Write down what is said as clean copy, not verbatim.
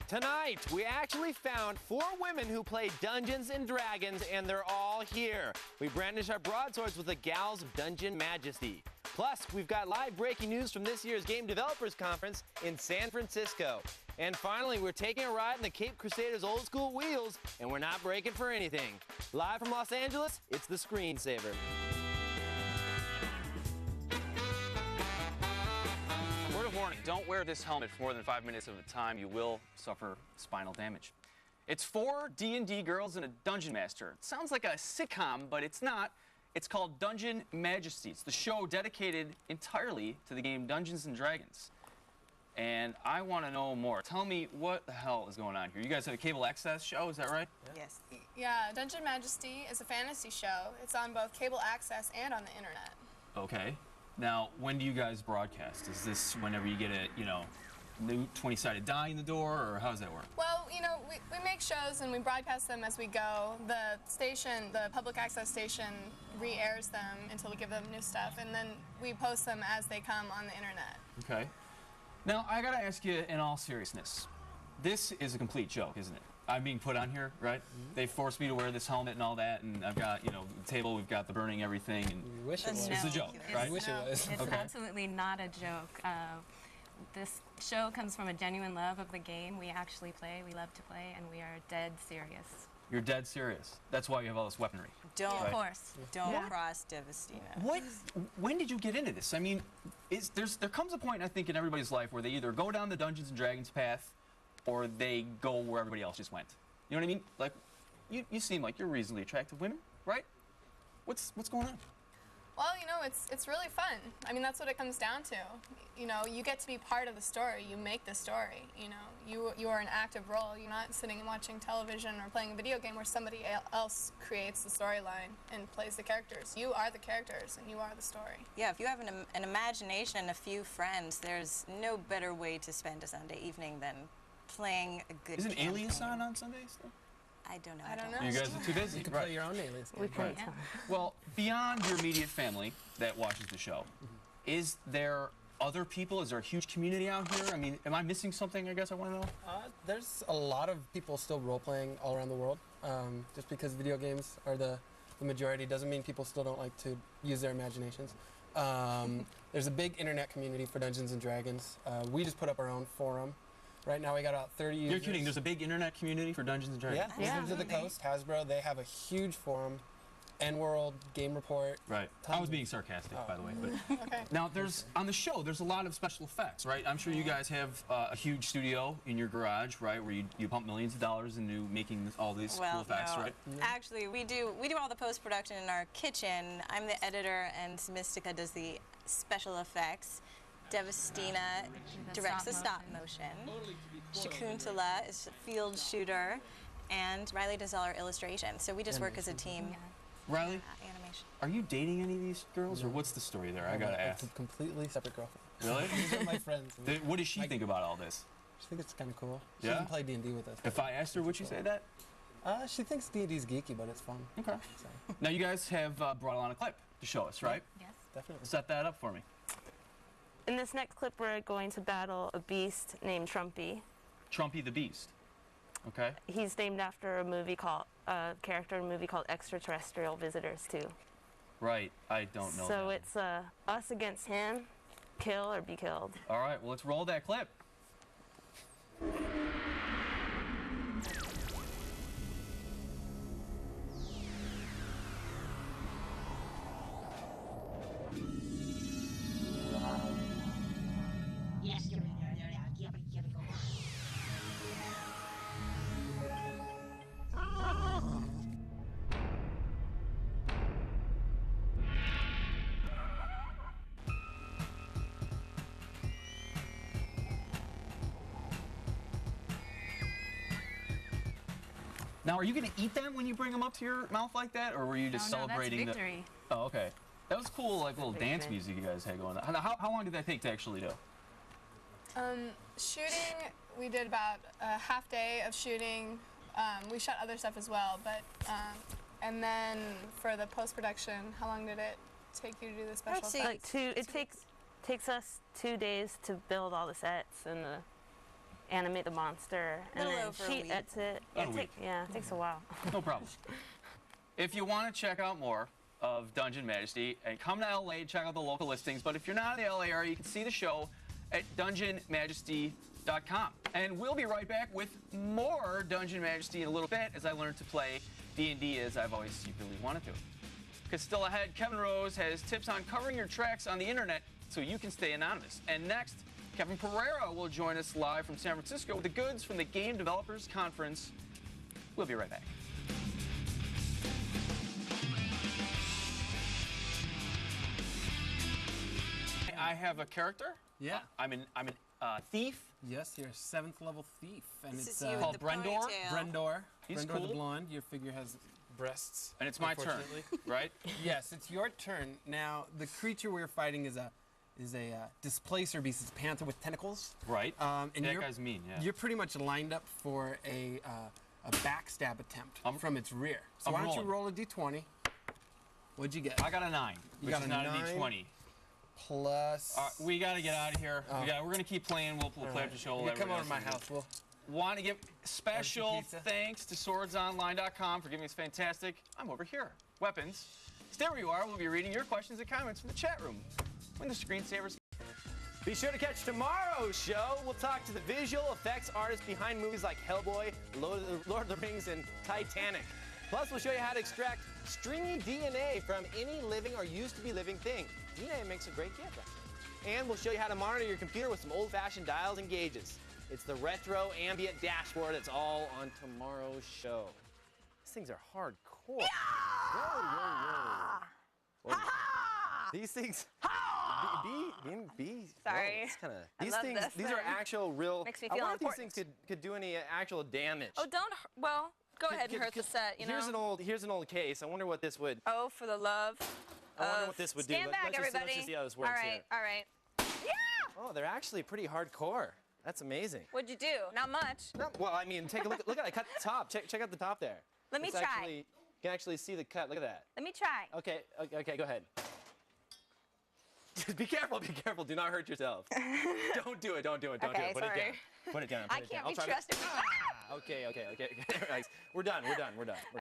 Tonight, we actually found 4 women who play Dungeons and Dragons, and they're all here. We brandish our broadswords with the gals of Dungeon Majesty. Plus, we've got live breaking news from this year's Game Developers Conference in San Francisco. And finally, we're taking a ride in the Cape Crusaders old school wheels, and we're not breaking for anything. Live from Los Angeles, it's the Screensaver. Word of warning, don't wear this helmet for more than 5 minutes at a time. You will suffer spinal damage. It's 4 D&D girls and a dungeon master. It sounds like a sitcom, but it's not. It's called Dungeon Majesty. It's the show dedicated entirely to the game Dungeons and Dragons. And I want to know more. Tell me what the hell is going on here. You guys have a cable access show, is that right? Yes. Yeah, Dungeon Majesty is a fantasy show. It's on both cable access and on the internet. Okay. Now, when do you guys broadcast? Is this whenever you get a, new 20-sided die in the door, or how does that work? Well, we make shows and we broadcast them as we go. The station, the public access station, re-airs them until we give them new stuff, and then we post them as they come on the internet. Okay. Now, I gotta ask you in all seriousness, this is a complete joke, isn't it? I'm being put on here, right? Mm-hmm. They forced me to wear this helmet and all that, and I've got, the table, we've got the burning everything, and we wish it was. It's a joke, right? We wish it was. It's absolutely not a joke. This show comes from a genuine love of the game. We actually play, we love to play, and we are dead serious. You're dead serious. That's why you have all this weaponry. Of course. Don't cross Devastina. When did you get into this? I mean, there comes a point, I think, in everybody's life where they either go down the Dungeons and Dragons path or they go where everybody else just went. You know what I mean? Like, you seem like you're reasonably attractive women, right? What's going on? Well, it's really fun. I mean, that's what it comes down to. You get to be part of the story. You make the story. You are an active role. You're not sitting and watching television or playing a video game where somebody else creates the storyline and plays the characters. You are the characters, and you are the story. Yeah, if you have an imagination and a few friends, there's no better way to spend a Sunday evening than playing a good Isn't campaign. Alias on Sundays, though? I don't know. I don't know. You guys are too busy. You can play your own aliens. We can. Right. Well, beyond your immediate family that watches the show, is there other people? Is there a huge community out here? I mean, am I missing something, I guess I want to know? There's a lot of people still role-playing all around the world. Just because video games are the majority doesn't mean people still don't like to use their imaginations. There's a big internet community for Dungeons and Dragons. We just put up our own forum. Right now we got about 30 users. You're kidding, there's a big internet community for Dungeons and Dragons? Yeah, Wizards of the Coast, Hasbro, they have a huge forum. N-World, Game Report. Right. I was being sarcastic, by the way. But Okay. now, on the show, there's a lot of special effects, right? I'm sure you guys have a huge studio in your garage, right, where you pump millions of dollars into making all these cool effects, right? Actually, we do all the post-production in our kitchen. I'm the editor, and Mystica does the special effects. Devastina directs the stop motion. Shakuntala is a field shooter, and Riley does all our illustration. So we just work as a team. Riley, animation. Are you dating any of these girls, or what's the story there? I gotta ask. It's a completely separate girlfriend. Really? These are my friends. What does she think about all this? She thinks it's kind of cool. She Yeah? doesn't play D&D with us. If I asked her, would she say that? She thinks D&D's geeky, but it's fun. Okay. So, Now, you guys have brought along a clip to show us, right? Yes. definitely. Set that up for me. In this next clip, we're going to battle a beast named Trumpie. Trumpie the Beast. Okay. He's named after a character in a movie called Extraterrestrial Visitors, too. Right. I don't know. So that. it's us against him, kill or be killed. All right. Well, let's roll that clip. Now, are you going to eat them when you bring them up to your mouth like that, or were you just celebrating that's victory. Oh, okay. That was cool, like little dance music you guys had going on. How long did that take to actually do? Shooting, we did about a half day of shooting. We shot other stuff as well, but and then for the post-production, how long did it take you to do the special effects? Like it takes us 2 days to build all the sets and animate the monster, and Little then over a she week. edits it. About a week. Yeah, it takes a while. No problem. If you want to check out more of Dungeon Majesty, and come to LA, check out the local listings. But if you're not in the LA area, you can see the show at dungeonmajesty.com. And we'll be right back with more Dungeon Majesty in a little bit as I learn to play D&D as I've always secretly wanted to. Because still ahead, Kevin Rose has tips on covering your tracks on the internet so you can stay anonymous. And next, Kevin Pereira will join us live from San Francisco with the goods from the Game Developers Conference. We'll be right back. I have a character. Yeah. I'm an thief. Yes, you're a 7th level thief, and This it's is you with called the Brendor. ponytail. Brendor. He's Brendor cool. the blonde. Your figure has breasts. And it's my turn, unfortunately. right? Yes, it's your turn. Now, the creature we're fighting is a displacer beast. It's a panther with tentacles. Right. And that you're, guy's mean, yeah. You're pretty much lined up for a backstab attempt from its rear. So I'm why don't you rolling. roll a d20? What'd you get? I got a 9, which got is a not 9? a d20. Plus. We got to get out of here. We're going to keep playing. We'll play after the show. You come over to my house. We'll Want to give special pizza. thanks to swordsonline.com for giving us fantastic. I'm over here. Weapons. Stay where you are. We'll be reading your questions and comments from the chat room when the Screensavers. Be sure to catch tomorrow's show. We'll talk to the visual effects artists behind movies like Hellboy, Lord of the Rings, and Titanic. Plus, we'll show you how to extract stringy DNA from any living or used to be living thing. DNA makes a great gift, actually. And we'll show you how to monitor your computer with some old-fashioned dials and gauges. It's the retro ambient dashboard. It's all on tomorrow's show. These things are hardcore. Whoa. These things. Sorry. These love things. this These are thing. actual real. Makes me I feel wonder if these important. things could do any actual damage. Oh, well, go ahead and hurt the set, you know. Here's an old case. I wonder what this would. Oh, for the love. I wonder what this would do. Stand back, Let's just everybody. see how this works all right, here. all right. Yeah! Oh, they're actually pretty hardcore. That's amazing. What'd you do? Not much. No, well, I mean, take a look. Look at it. Cut the top. Check out the top there. Let me It's try. actually, you can actually see the cut. Look at that. Let me try. Okay, go ahead. Be careful. Do not hurt yourself. Don't do it. Don't do it. Okay, Put it sorry. down. Put it down. I can't be trusted. Okay. Relax. We're done.